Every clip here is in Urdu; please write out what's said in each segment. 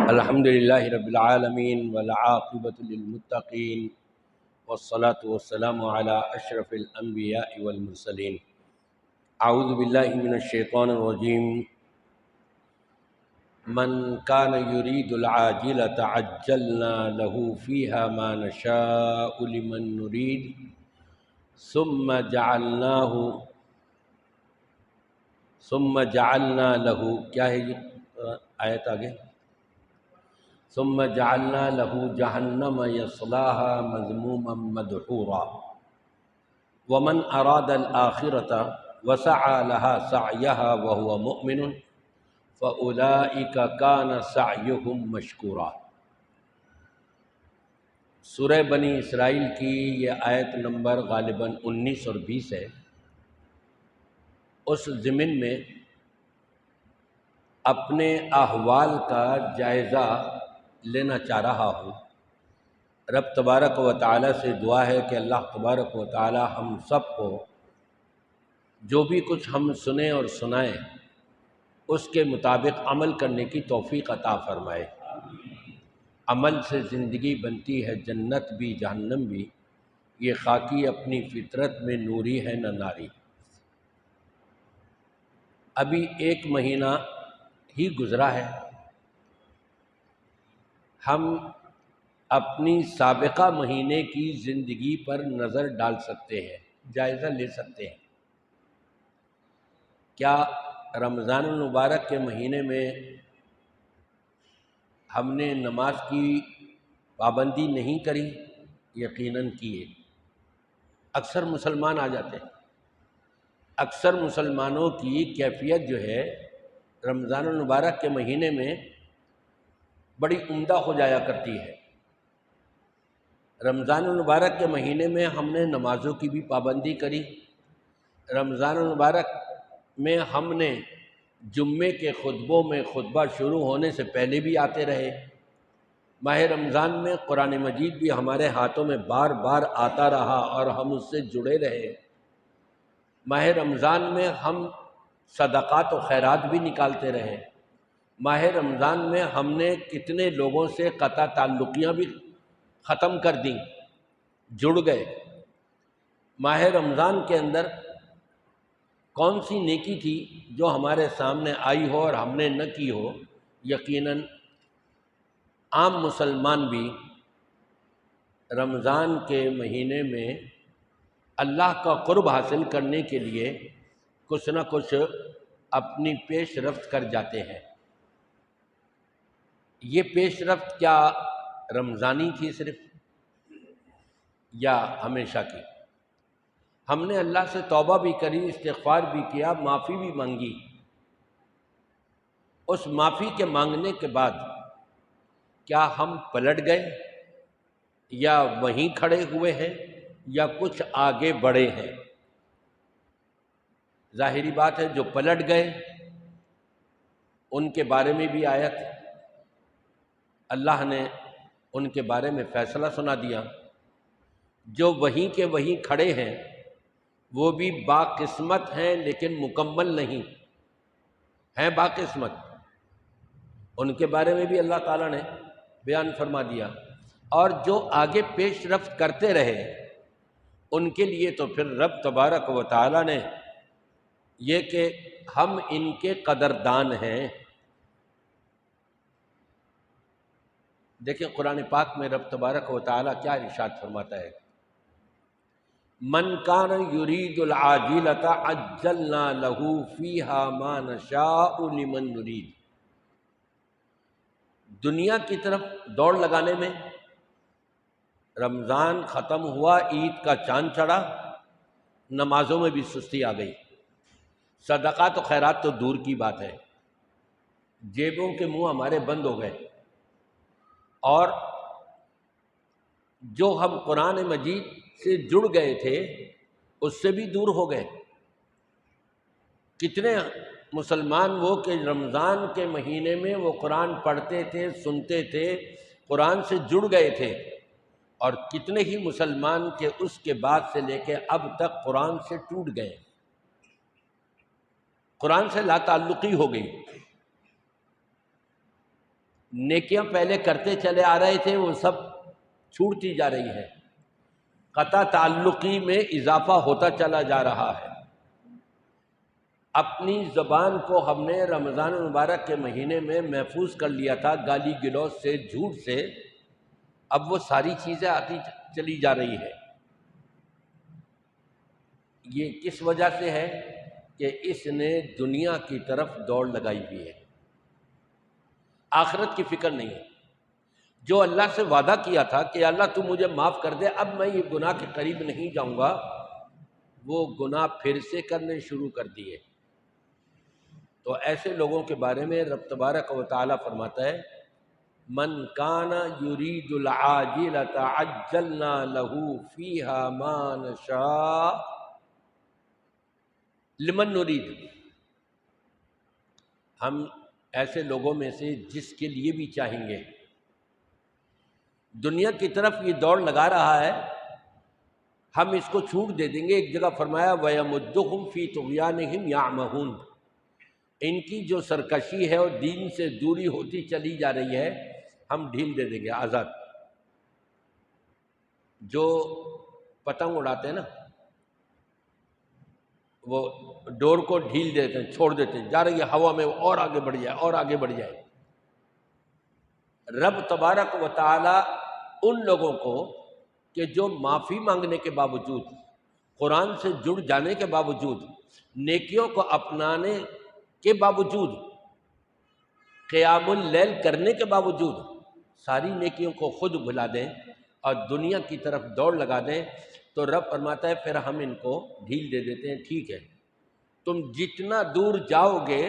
الحمد للہ رب العالمین والعاقبۃ للمتقین والصلاة والسلام علی اشرف الانبیاء والمرسلین۔ اعوذ باللہ من الشیطان الرجیم۔ من کان یرید العاجلۃ عجلنا له فیہا ما نشاء لمن نرید ثم جعلنا له کیا ہے یہ آیت آگے؟ ثم جعلنا له جہنم یصلاها مذموما مدحورا ومن اراد الآخرۃ وسعى لها سعیها وهو مؤمن فأولئک کان سعیهم مشکورا۔ سورہ بنی اسرائیل کی یہ آیت نمبر غالباً 19 اور 20 ہے۔ اس ضمن میں اپنے احوال کا جائزہ لینا چاہ رہا ہوں۔ رب تبارک و تعالیٰ سے دعا ہے کہ اللہ تبارک و تعالیٰ ہم سب کو جو بھی کچھ ہم سنیں اور سنائیں اس کے مطابق عمل کرنے کی توفیق عطا فرمائے۔ عمل سے زندگی بنتی ہے، جنت بھی جہنم بھی، یہ خاکی اپنی فطرت میں نوری ہے نہ ناری۔ ابھی 1 مہینہ ہی گزرا ہے، ہم اپنی سابقہ مہینے کی زندگی پر نظر ڈال سکتے ہیں، جائزہ لے سکتے ہیں۔ کیا رمضان المبارک کے مہینے میں ہم نے نماز کی پابندی نہیں کری؟ یقیناً کیے۔ اکثر مسلمان آ جاتے ہیں۔ اکثر مسلمانوں کی کیفیت جو ہے رمضان المبارک کے مہینے میں بڑی عمدہ ہو جایا کرتی ہے۔ رمضان المبارک کے مہینے میں ہم نے نمازوں کی بھی پابندی کری۔ رمضان المبارک میں ہم نے جمعے کے خطبوں میں خطبہ شروع ہونے سے پہلے بھی آتے رہے۔ ماہ رمضان میں قرآن مجید بھی ہمارے ہاتھوں میں بار بار آتا رہا اور ہم اس سے جڑے رہے۔ ماہ رمضان میں ہم صدقات و خیرات بھی نکالتے رہے۔ ماہ رمضان میں ہم نے کتنے لوگوں سے قطع تعلقیاں بھی ختم کر دیں، جڑ گئے۔ ماہ رمضان کے اندر کون سی نیکی تھی جو ہمارے سامنے آئی ہو اور ہم نے نہ کی ہو؟ یقیناً عام مسلمان بھی رمضان کے مہینے میں اللہ کا قرب حاصل کرنے کے لیے کچھ نہ کچھ اپنی پیش رفت کر جاتے ہیں۔ یہ پیش رفت کیا رمضانی تھی صرف یا ہمیشہ کی؟ ہم نے اللہ سے توبہ بھی کری، استغفار بھی کیا، معافی بھی مانگی۔ اس معافی کے مانگنے کے بعد کیا ہم پلٹ گئے یا وہیں کھڑے ہوئے ہیں یا کچھ آگے بڑھے ہیں؟ ظاہری بات ہے جو پلٹ گئے ان کے بارے میں بھی آیت اللہ نے ان کے بارے میں فیصلہ سنا دیا۔ جو وہیں کے وہیں کھڑے ہیں وہ بھی باقسمت ہیں لیکن مکمل نہیں ہیں، باقسمت۔ ان کے بارے میں بھی اللہ تعالیٰ نے بیان فرما دیا۔ اور جو آگے پیش رفت کرتے رہے ان کے لیے تو پھر رب تبارک و تعالیٰ نے یہ کہ ہم ان کے قدردان ہیں۔ دیکھیں قرآن پاک میں رب تبارک و تعالیٰ کیا ارشاد فرماتا ہے؟ من کان یرید العاجلۃ عجلنا له فیہا ما نشاء لمن نرید۔ دنیا کی طرف دوڑ لگانے میں رمضان ختم ہوا، عید کا چاند چڑھا، نمازوں میں بھی سستی آ گئی، صدقات و خیرات تو دور کی بات ہے، جیبوں کے منہ ہمارے بند ہو گئے، اور جو ہم قرآن مجید سے جڑ گئے تھے اس سے بھی دور ہو گئے۔ کتنے مسلمان وہ کہ رمضان کے مہینے میں وہ قرآن پڑھتے تھے، سنتے تھے، قرآن سے جڑ گئے تھے، اور کتنے ہی مسلمان کے اس کے بعد سے لے کے اب تک قرآن سے ٹوٹ گئے، قرآن سے لا تعلقی ہو گئی۔ نیکیاں پہلے کرتے چلے آ رہے تھے وہ سب چھوٹتی جا رہی ہے، قطع تعلقی میں اضافہ ہوتا چلا جا رہا ہے۔ اپنی زبان کو ہم نے رمضان المبارک کے مہینے میں محفوظ کر لیا تھا گالی گلوچ سے، جھوٹ سے، اب وہ ساری چیزیں آتی چلی جا رہی ہے۔ یہ کس وجہ سے ہے کہ اس نے دنیا کی طرف دوڑ لگائی ہوئی ہے، آخرت کی فکر نہیں ہے۔ جو اللہ سے وعدہ کیا تھا کہ اللہ تو مجھے معاف کر دے، اب میں یہ گناہ کے قریب نہیں جاؤں گا، وہ گناہ پھر سے کرنے شروع کر دیے۔ تو ایسے لوگوں کے بارے میں رب تبارک و تعالیٰ فرماتا ہے من کان یرید العاجلۃ عجلنا له فیہا ما نشاء لمن نرید، ہم ایسے لوگوں میں سے جس کے لیے بھی چاہیں گے، دنیا کی طرف یہ دوڑ لگا رہا ہے، ہم اس کو چھوٹ دے دیں گے۔ ایک جگہ فرمایا وَيَمُدُّهُمْ فِي طُغْيَانِهِمْ يَعْمَهُونَ، ان کی جو سرکشی ہے اور دین سے دوری ہوتی چلی جا رہی ہے، ہم ڈھیل دے دیں گے، آزاد۔ جو پتنگ اڑاتے ہیں نا، وہ ڈور کو ڈھیل دیتے ہیں، چھوڑ دیتے ہیں، جا رہی ہے ہوا میں، اور آگے بڑھ جائے اور آگے بڑھ جائے۔ رب تبارک و تعالی ان لوگوں کو کہ جو معافی مانگنے کے باوجود، قرآن سے جڑ جانے کے باوجود، نیکیوں کو اپنانے کے باوجود، قیام اللیل کرنے کے باوجود ساری نیکیوں کو خود بھلا دیں اور دنیا کی طرف دوڑ لگا دیں، تو رب فرماتا ہے پھر ہم ان کو ڈھیل دے دیتے ہیں، ٹھیک ہے تم جتنا دور جاؤ گے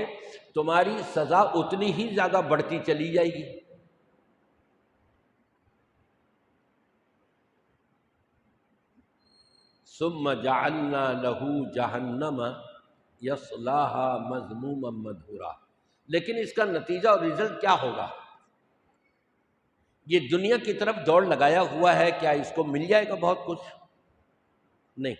تمہاری سزا اتنی ہی زیادہ بڑھتی چلی جائے گی۔ ثم جعلنا له جہنم یصلاها مذموما مدحورا، لیکن اس کا نتیجہ اور رزلٹ کیا ہوگا؟ یہ دنیا کی طرف دوڑ لگایا ہوا ہے، کیا اس کو مل جائے گا بہت کچھ؟ نہیں۔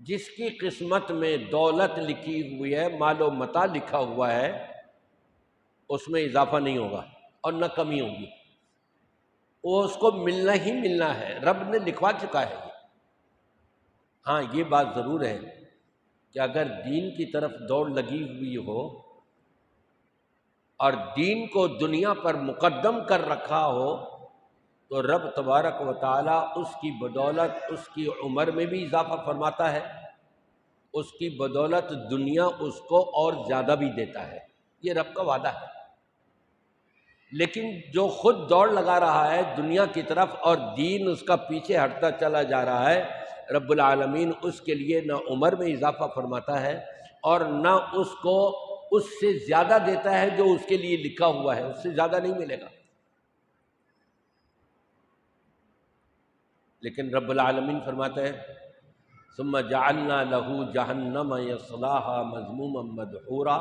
جس کی قسمت میں دولت لکھی ہوئی ہے، مال و متاع لکھا ہوا ہے، اس میں اضافہ نہیں ہوگا اور نہ کمی ہوگی، وہ اس کو ملنا ہی ملنا ہے، رب نے لکھوا چکا ہے یہ۔ ہاں یہ بات ضرور ہے کہ اگر دین کی طرف دوڑ لگی ہوئی ہو اور دین کو دنیا پر مقدم کر رکھا ہو تو رب تبارک و تعالیٰ اس کی بدولت اس کی عمر میں بھی اضافہ فرماتا ہے، اس کی بدولت دنیا اس کو اور زیادہ بھی دیتا ہے، یہ رب کا وعدہ ہے۔ لیکن جو خود دوڑ لگا رہا ہے دنیا کی طرف اور دین اس کا پیچھے ہٹتا چلا جا رہا ہے، رب العالمین اس کے لیے نہ عمر میں اضافہ فرماتا ہے اور نہ اس کو اس سے زیادہ دیتا ہے جو اس کے لیے لکھا ہوا ہے، اس سے زیادہ نہیں ملے گا۔ لیکن رب العالمین فرماتا ہے ثم جعلنا له جہنم یصلاها مذموما مدحورا،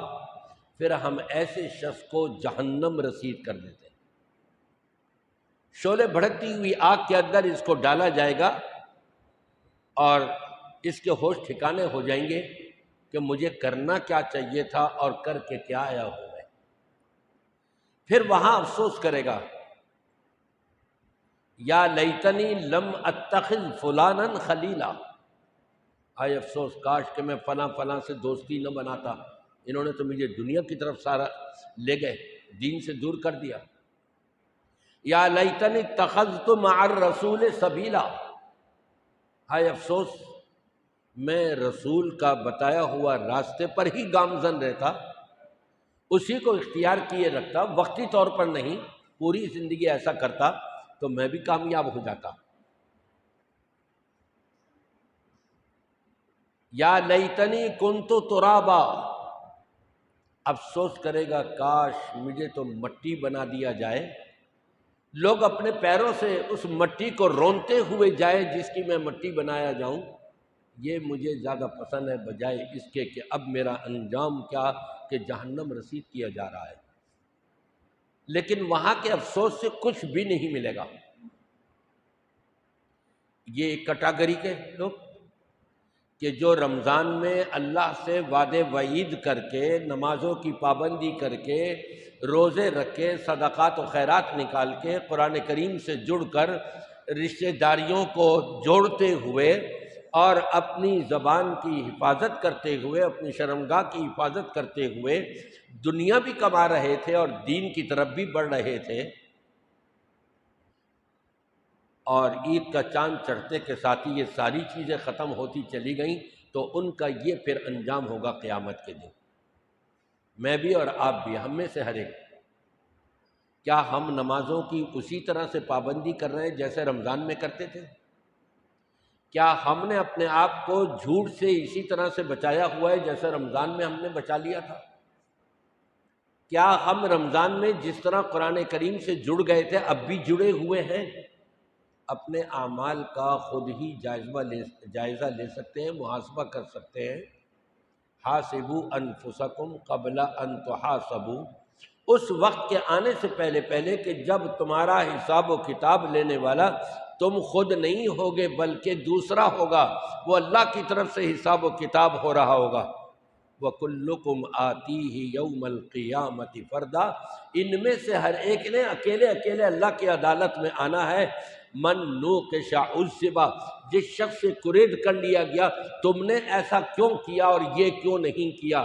پھر ہم ایسے شخص کو جہنم رسید کر دیتے ہیں، شعلے بھڑکتی ہوئی آگ کے اندر اس کو ڈالا جائے گا اور اس کے ہوش ٹھکانے ہو جائیں گے کہ مجھے کرنا کیا چاہیے تھا اور کر کے کیا آیا ہوں میں۔ پھر وہاں افسوس کرے گا یا لیتنی لم اتخذ فلانا خلیلا، آئے افسوس کاش کہ میں فلاں فلاں سے دوستی نہ بناتا، انہوں نے تو مجھے دنیا کی طرف سارا لے گئے، دین سے دور کر دیا۔ یا لیتنی اتخذت مع الرسول سبیلا، ہائے افسوس میں رسول کا بتایا ہوا راستے پر ہی گامزن رہتا، اسی کو اختیار کیے رکھتا، وقتی طور پر نہیں، پوری زندگی ایسا کرتا تو میں بھی کامیاب ہو جاتا۔ یا لیتنی کنت ترابا، افسوس کرے گا کاش مجھے تو مٹی بنا دیا جائے، لوگ اپنے پیروں سے اس مٹی کو رونتے ہوئے جائے جس کی میں مٹی بنایا جاؤں، یہ مجھے زیادہ پسند ہے بجائے اس کے کہ اب میرا انجام کیا کہ جہنم رسید کیا جا رہا ہے۔ لیکن وہاں کے افسوس سے کچھ بھی نہیں ملے گا۔ یہ ایک کیٹیگری کے لوگ۔ کہ جو رمضان میں اللہ سے وعدے وعید کر کے، نمازوں کی پابندی کر کے، روزے رکھ کے، صدقات و خیرات نکال کے، قرآن کریم سے جڑ کر، رشتہ داریوں کو جوڑتے ہوئے اور اپنی زبان کی حفاظت کرتے ہوئے، اپنی شرمگاہ کی حفاظت کرتے ہوئے دنیا بھی کما رہے تھے اور دین کی طرف بھی بڑھ رہے تھے، اور عید کا چاند چڑھتے کے ساتھ ہی یہ ساری چیزیں ختم ہوتی چلی گئیں، تو ان کا یہ پھر انجام ہوگا قیامت کے دن۔ میں بھی اور آپ بھی، ہم میں سے ہر ایک، کیا ہم نمازوں کی اسی طرح سے پابندی کر رہے ہیں جیسے رمضان میں کرتے تھے؟ کیا ہم نے اپنے آپ کو جھوٹ سے اسی طرح سے بچایا ہوا ہے جیسے رمضان میں ہم نے بچا لیا تھا؟ کیا ہم رمضان میں جس طرح قرآن کریم سے جڑ گئے تھے اب بھی جڑے ہوئے ہیں؟ اپنے اعمال کا خود ہی جائزہ لے سکتے ہیں، محاسبہ کر سکتے ہیں۔ حاسبوا انفسکم قبل ان تحاسبوا، اس وقت کے آنے سے پہلے کہ جب تمہارا حساب و کتاب لینے والا تم خود نہیں ہوگے بلکہ دوسرا ہوگا، وہ اللہ کی طرف سے حساب و کتاب ہو رہا ہوگا۔ وَكُلُّكُمْ آتِيهِ يَوْمَ الْقِيَامَةِ فَرْدًا، ان میں سے ہر ایک نے اکیلے اللہ کی عدالت میں آنا ہے۔ من نوقش عذب، جس شخص سے کرید کر لیا گیا تم نے ایسا کیوں کیا اور یہ کیوں نہیں کیا،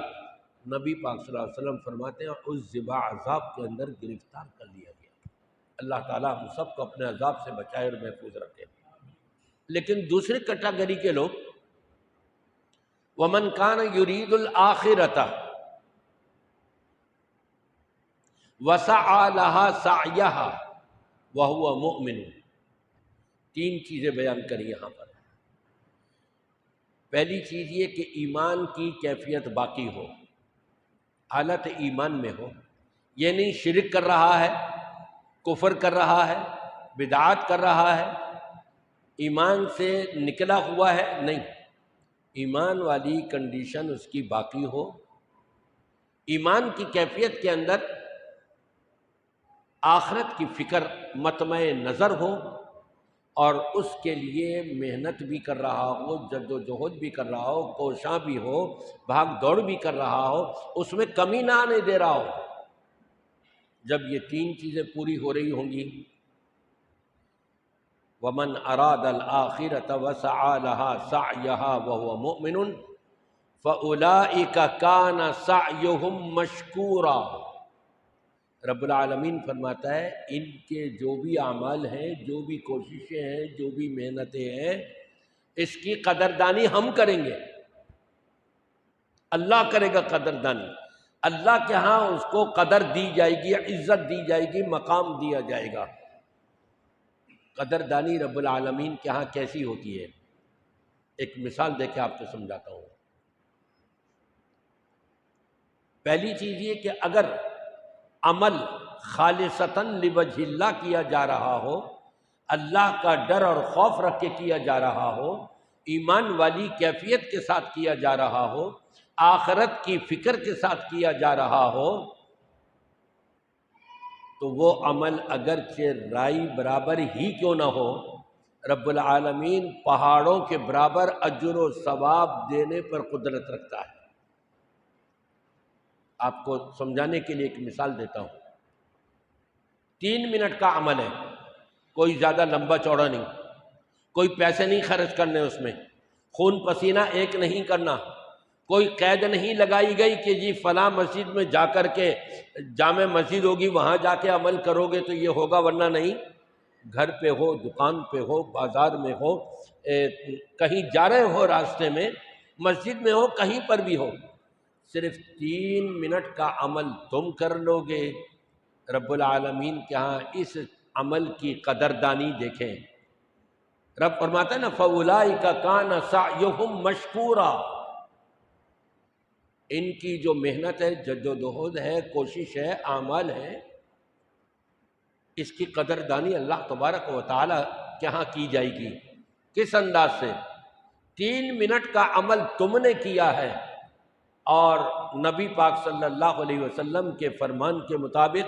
نبی پاک صلی اللہ علیہ وسلم فرماتے ہیں عذب، عذاب کے اندر گرفتار کر لیا گیا۔ اللہ تعالیٰ ہم سب کو اپنے عذاب سے بچائے اور محفوظ رکھے۔ لیکن دوسری کیٹیگری کے لوگ، وَمَنْ كَانَ يُرِيدُ الْآخِرَةَ وَسَعَى لَهَا سَعْيَهَا وَهُوَ مُؤْمِنٌ، تین چیزیں بیان کری یہاں پر۔ پہلی چیز یہ کہ ایمان کی کیفیت باقی ہو، حالت ایمان میں ہو، یہ نہیں شرک کر رہا ہے، کفر کر رہا ہے، بدعات کر رہا ہے، ایمان سے نکلا ہوا ہے، نہیں، ایمان والی کنڈیشن اس کی باقی ہو، ایمان کی کیفیت کے اندر آخرت کی فکر مطمع نظر ہو، اور اس کے لیے محنت بھی کر رہا ہو، جد و جہد بھی کر رہا ہو، کوشاں بھی ہو، بھاگ دوڑ بھی کر رہا ہو، اس میں کمی نہ آنے دے رہا ہو۔ جب یہ تین چیزیں پوری ہو رہی ہوں گی، وَمَنْ أَرَادَ الْآخِرَةَ وَسَعَى لَهَا سَعْيَهَا وَهُوَ مُؤْمِنٌ فَأُولَئِكَ كَانَ سَعْيُهُمْ مَشْكُورًا۔ رب العالمین فرماتا ہے ان کے جو بھی اعمال ہیں، جو بھی کوششیں ہیں، جو بھی محنتیں ہیں، اس کی قدردانی ہم کریں گے، اللہ کرے گا قدردانی، اللہ کے ہاں اس کو قدر دی جائے گی، عزت دی جائے گی، مقام دیا جائے گا۔ قدردانی رب العالمین کے ہاں کیسی ہوتی ہے؟ ایک مثال دے کے آپ کو سمجھاتا ہوں۔ پہلی چیز یہ کہ اگر عمل خالصتاً لوجہ اللہ کیا جا رہا ہو، اللہ کا ڈر اور خوف رکھ کے کیا جا رہا ہو، ایمان والی کیفیت کے ساتھ کیا جا رہا ہو، آخرت کی فکر کے ساتھ کیا جا رہا ہو، تو وہ عمل اگرچہ رائی برابر ہی کیوں نہ ہو، رب العالمین پہاڑوں کے برابر اجر و ثواب دینے پر قدرت رکھتا ہے۔ آپ کو سمجھانے کے لیے ایک مثال دیتا ہوں۔ 3 منٹ کا عمل ہے، کوئی زیادہ لمبا چوڑا نہیں، کوئی پیسے نہیں خرچ کرنے اس میں، خون پسینہ ایک نہیں کرنا، کوئی قید نہیں لگائی گئی کہ جی فلاں مسجد میں جا کر کے، جامع مسجد ہوگی وہاں جا کے عمل کرو گے تو یہ ہوگا، ورنہ نہیں۔ گھر پہ ہو، دکان پہ ہو، بازار میں ہو، کہیں جا رہے ہو راستے میں، مسجد میں ہو، کہیں پر بھی ہو، صرف 3 منٹ کا عمل تم کر لو گے، رب العالمین کے ہاں اس عمل کی قدردانی دیکھیں۔ رب فرماتا ہے نا فَأُولَئِكَ كَانَ سَعْيُهُمْ مَشْكُورًا، ان کی جو محنت ہے، جد و جہد ہے، کوشش ہے، اعمال ہے، اس کی قدردانی اللہ تبارک و تعالی کے ہاں کی جائے گی۔ کس انداز سے؟ 3 منٹ کا عمل تم نے کیا ہے، اور نبی پاک صلی اللہ علیہ وسلم کے فرمان کے مطابق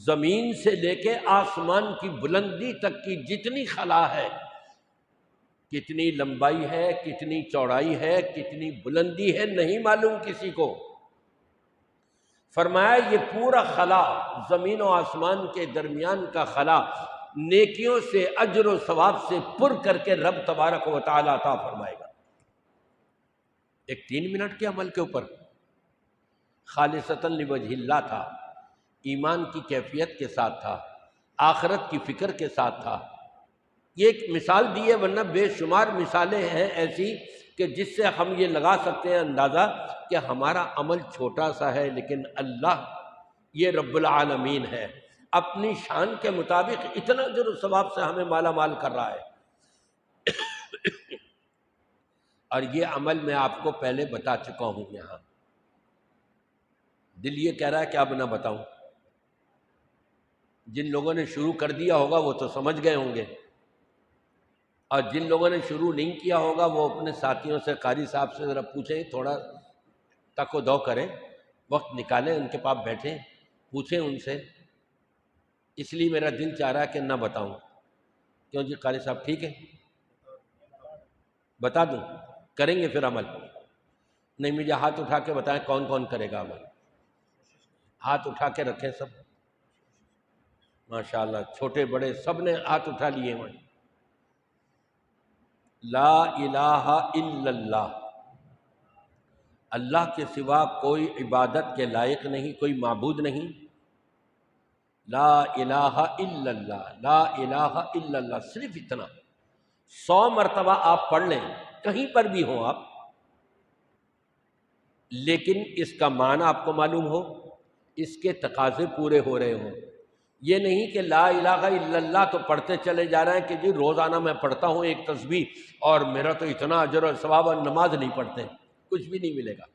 زمین سے لے کے آسمان کی بلندی تک کی جتنی خلا ہے، کتنی لمبائی ہے، کتنی چوڑائی ہے، کتنی بلندی ہے، نہیں معلوم کسی کو۔ فرمایا یہ پورا خلا، زمین و آسمان کے درمیان کا خلا، نیکیوں سے، اجر و ثواب سے پر کر کے رب تبارک و تعالی عطا فرمائے گا۔ ایک 3 منٹ کے عمل کے اوپر خالصتاً لوجہ اللہ تھا، ایمان کی کیفیت کے ساتھ تھا، آخرت کی فکر کے ساتھ تھا۔ یہ ایک مثال دی ہے، ورنہ بے شمار مثالیں ہیں ایسی کہ جس سے ہم یہ لگا سکتے ہیں اندازہ کہ ہمارا عمل چھوٹا سا ہے، لیکن اللہ یہ رب العالمین ہے، اپنی شان کے مطابق اتنا اجر و ثواب سے ہمیں مالا مال کر رہا ہے۔ اور یہ عمل میں آپ کو پہلے بتا چکا ہوں یہاں، دل یہ کہہ رہا ہے کہ اب نہ بتاؤں۔ جن لوگوں نے شروع کر دیا ہوگا وہ تو سمجھ گئے ہوں گے، اور جن لوگوں نے شروع نہیں کیا ہوگا وہ اپنے ساتھیوں سے، قاری صاحب سے ذرا پوچھیں، تھوڑا تک و دو کریں، وقت نکالیں، ان کے پاس بیٹھیں، پوچھیں ان سے۔ اس لیے میرا دل چاہ رہا ہے کہ نہ بتاؤں۔ کیوں جی قاری صاحب ٹھیک ہے، بتا دوں؟ کریں گے پھر عمل؟ نہیں، مجھے ہاتھ اٹھا کے بتائیں کون کون کرے گا عمل؟ ہاتھ اٹھا کے رکھیں سب، ماشاءاللہ، چھوٹے بڑے سب نے ہاتھ اٹھا لیے ہیں۔ لا الہ الا اللہ، اللہ کے سوا کوئی عبادت کے لائق نہیں، کوئی معبود نہیں۔ لا الہ الا اللہ، لا الہ الا اللہ، صرف اتنا 100 مرتبہ آپ پڑھ لیں، کہیں پر بھی ہوں آپ، لیکن اس کا معنی آپ کو معلوم ہو، اس کے تقاضے پورے ہو رہے ہوں۔ یہ نہیں کہ لا الہ الا اللہ تو پڑھتے چلے جا رہے ہیں کہ جی روزانہ میں پڑھتا ہوں ایک تسبیح اور میرا تو اتنا اجر و ثواب، اور نماز نہیں پڑھتے، کچھ بھی نہیں ملے گا۔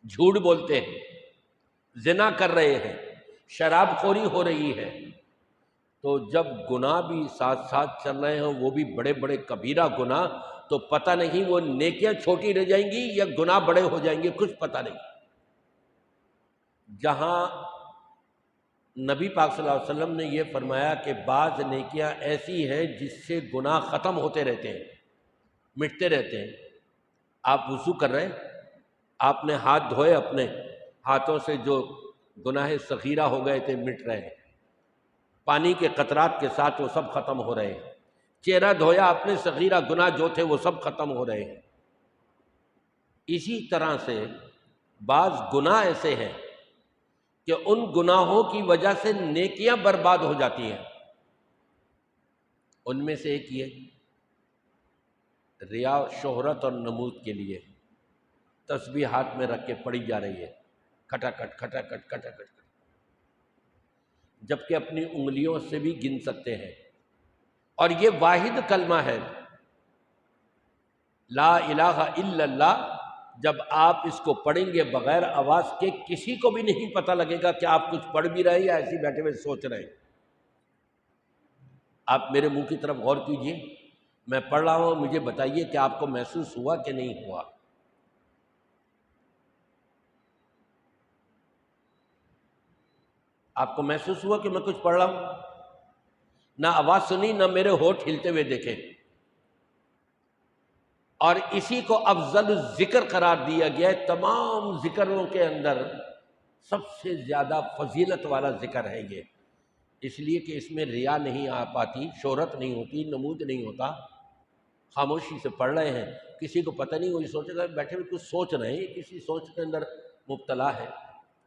جھوٹ بولتے ہیں، زنا کر رہے ہیں، شراب خوری ہو رہی ہے، تو جب گناہ بھی ساتھ ساتھ چل رہے ہیں، وہ بھی بڑے بڑے کبیرہ گناہ، تو پتہ نہیں وہ نیکیاں چھوٹی رہ جائیں گی یا گناہ بڑے ہو جائیں گے، کچھ پتہ نہیں۔ جہاں نبی پاک صلی اللہ علیہ وسلم نے یہ فرمایا کہ بعض نیکیاں ایسی ہیں جس سے گناہ ختم ہوتے رہتے ہیں، مٹتے رہتے ہیں۔ آپ وضو کر رہے ہیں، آپ نے ہاتھ دھوئے، اپنے ہاتھوں سے جو گناہ صغیرہ ہو گئے تھے مٹ رہے ہیں، پانی کے قطرات کے ساتھ وہ سب ختم ہو رہے ہیں۔ چہرہ دھویا، اپنے صغیرہ گناہ جو تھے وہ سب ختم ہو رہے ہیں۔ اسی طرح سے بعض گناہ ایسے ہیں کہ ان گناہوں کی وجہ سے نیکیاں برباد ہو جاتی ہیں۔ ان میں سے ایک یہ ریا، شہرت اور نمود کے لیے تسبیح ہاتھ میں رکھ کے پڑھی جا رہی ہے، کھٹاکھٹ کھٹاکھٹ کھٹاکھٹ، جبکہ اپنی انگلیوں سے بھی گن سکتے ہیں۔ اور یہ واحد کلمہ ہے، لا الہ الا اللہ۔ جب آپ اس کو پڑھیں گے بغیر آواز کے، کسی کو بھی نہیں پتہ لگے گا کہ آپ کچھ پڑھ بھی رہے ہیں یا ایسے بیٹھے ہوئے سوچ رہے ہیں۔ آپ میرے منہ کی طرف غور کیجئے، میں پڑھ رہا ہوں، مجھے بتائیے کہ آپ کو محسوس ہوا کہ نہیں ہوا؟ آپ کو محسوس ہوا کہ میں کچھ پڑھ رہا ہوں؟ نہ آواز سنی، نہ میرے ہونٹ ہلتے ہوئے دیکھے۔ اور اسی کو افضل الذکر قرار دیا گیا ہے۔ تمام ذکروں کے اندر سب سے زیادہ فضیلت والا ذکر ہے یہ، اس لیے کہ اس میں ریا نہیں آ پاتی، شہرت نہیں ہوتی، نمود نہیں ہوتا۔ خاموشی سے پڑھ رہے ہیں، کسی کو پتہ نہیں، وہی سوچے گا بیٹھے ہوئے کچھ سوچ رہے ہیں، کسی سوچ کے اندر مبتلا ہے،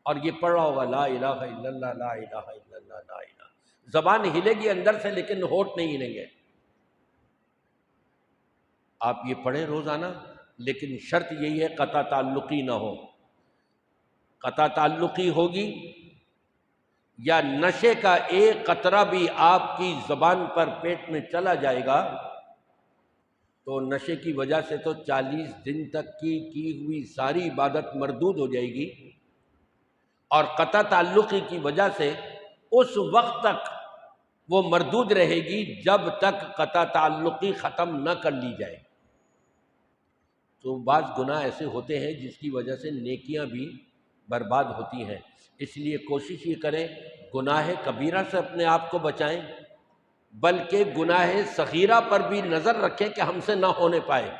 اور یہ پڑھ رہا ہوگا لا الہ الا اللہ، لا الہ الا اللہ، لا الہ۔ زبان ہلے گی اندر سے لیکن ہونٹ نہیں ہلیں گے۔ آپ یہ پڑھیں روزانہ، لیکن شرط یہی ہے قطع تعلقی نہ ہو۔ قطع تعلقی ہوگی یا نشے کا ایک قطرہ بھی آپ کی زبان پر، پیٹ میں چلا جائے گا، تو نشے کی وجہ سے تو 40 دن تک کی ہوئی ساری عبادت مردود ہو جائے گی، اور قطع تعلقی کی وجہ سے اس وقت تک وہ مردود رہے گی جب تک قطع تعلقی ختم نہ کر لی جائے۔ تو بعض گناہ ایسے ہوتے ہیں جس کی وجہ سے نیکیاں بھی برباد ہوتی ہیں۔ اس لیے کوشش یہ کریں گناہ کبیرہ سے اپنے آپ کو بچائیں، بلکہ گناہ صغیرہ پر بھی نظر رکھیں کہ ہم سے نہ ہونے پائے،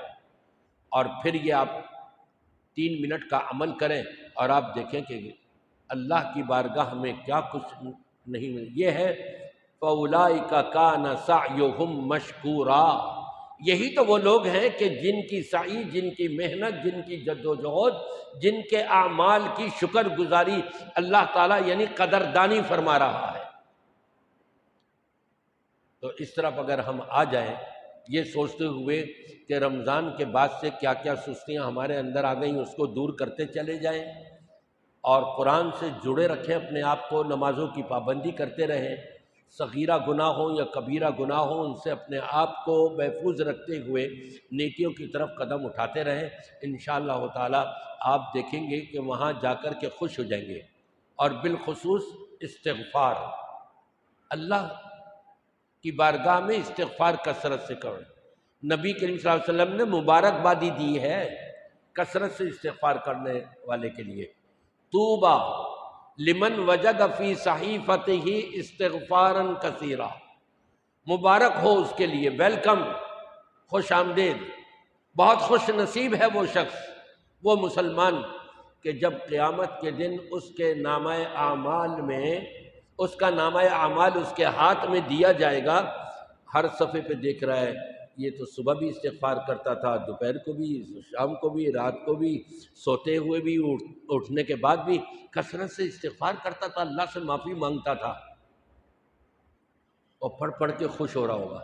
اور پھر یہ آپ 3 منٹ کا عمل کریں اور آپ دیکھیں کہ اللہ کی بارگاہ میں کیا کچھ نہیں مل۔ یہ ہے فَأُولَٰئِكَ كَانَ سَعْيُهُمْ مَشْكُورًا، یہی تو وہ لوگ ہیں کہ جن کی سعی، جن کی محنت، جن کی جد و جہد، جن کے اعمال کی شکر گزاری اللہ تعالیٰ یعنی قدردانی فرما رہا ہے۔ تو اس طرف اگر ہم آ جائیں یہ سوچتے ہوئے کہ رمضان کے بعد سے کیا کیا سستیاں ہمارے اندر آ گئیں اس کو دور کرتے چلے جائیں، اور قرآن سے جڑے رکھیں اپنے آپ کو، نمازوں کی پابندی کرتے رہیں، صغیرہ گناہ ہوں یا کبیرہ گناہ ہوں ان سے اپنے آپ کو محفوظ رکھتے ہوئے نیکیوں کی طرف قدم اٹھاتے رہیں، انشاءاللہ تعالی آپ دیکھیں گے کہ وہاں جا کر کے خوش ہو جائیں گے۔ اور بالخصوص استغفار، اللہ کی بارگاہ میں استغفار کثرت سے کریں۔ نبی کریم صلی اللہ علیہ وسلم نے مبارکبادی دی ہے کثرت سے استغفار کرنے والے کے لیے، طوبیٰ لمن وجد فی صحیفتہ استغفارا کثیرا، مبارک ہو اس کے لیے، ویلکم، خوش آمدید، بہت خوش نصیب ہے وہ شخص، وہ مسلمان کہ جب قیامت کے دن اس کے نامہ اعمال میں، اس کا نامہ اعمال اس کے ہاتھ میں دیا جائے گا، ہر صفحے پہ دیکھ رہا ہے یہ تو صبح بھی استغفار کرتا تھا، دوپہر کو بھی، شام کو بھی، رات کو بھی، سوتے ہوئے بھی، اٹھنے کے بعد بھی کثرت سے استغفار کرتا تھا، اللہ سے معافی مانگتا تھا، اور پڑھ پڑھ کے خوش ہو رہا ہوگا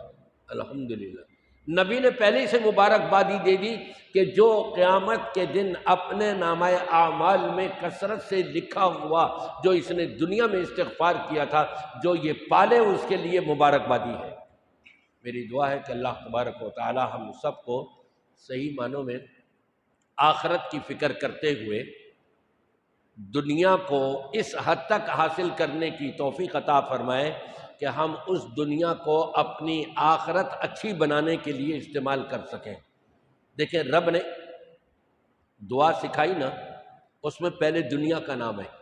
الحمدللہ۔ نبی نے پہلے سے مبارکبادی دے دی کہ جو قیامت کے دن اپنے نامہ اعمال میں کثرت سے لکھا ہوا جو اس نے دنیا میں استغفار کیا تھا، جو یہ پالے اس کے لیے مبارکبادی ہے۔ میری دعا ہے کہ اللہ تبارک و تعالی ہم سب کو صحیح معنوں میں آخرت کی فکر کرتے ہوئے دنیا کو اس حد تک حاصل کرنے کی توفیق عطا فرمائے کہ ہم اس دنیا کو اپنی آخرت اچھی بنانے کے لیے استعمال کر سکیں۔ دیکھیں رب نے دعا سکھائی نا، اس میں پہلے دنیا کا نام ہے،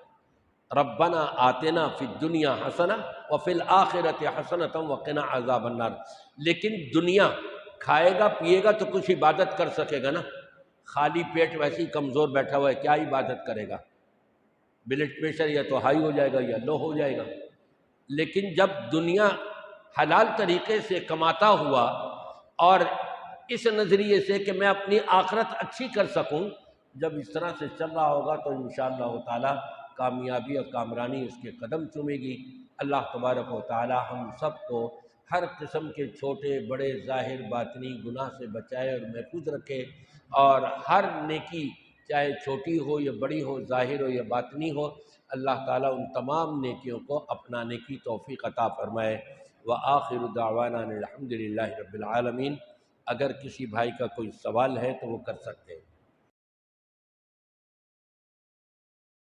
ربنا آتنا فی الدنیا حسنہ وفی الآخرۃ حسنۃ وقنا عذاب النار، لیکن دنیا کھائے گا پیے گا تو کچھ عبادت کر سکے گا نا، خالی پیٹ ویسے ہی کمزور بیٹھا ہوا ہے کیا عبادت کرے گا؟ بلڈ پریشر یا تو ہائی ہو جائے گا یا لو ہو جائے گا۔ لیکن جب دنیا حلال طریقے سے کماتا ہوا اور اس نظریے سے کہ میں اپنی آخرت اچھی کر سکوں، جب اس طرح سے چل رہا ہوگا تو انشاءاللہ تعالی کامیابی اور کامرانی اس کے قدم چومے گی۔ اللہ تبارک و تعالی ہم سب کو ہر قسم کے چھوٹے بڑے ظاہر باطنی گناہ سے بچائے اور محفوظ رکھے، اور ہر نیکی چاہے چھوٹی ہو یا بڑی ہو، ظاہر ہو یا باطنی ہو، اللہ تعالیٰ ان تمام نیکیوں کو اپنانے کی توفیق عطا فرمائے۔ وآخر دعوانا الحمد للہ رب العالمین۔ اگر کسی بھائی کا کوئی سوال ہے تو وہ کر سکتے ہیں۔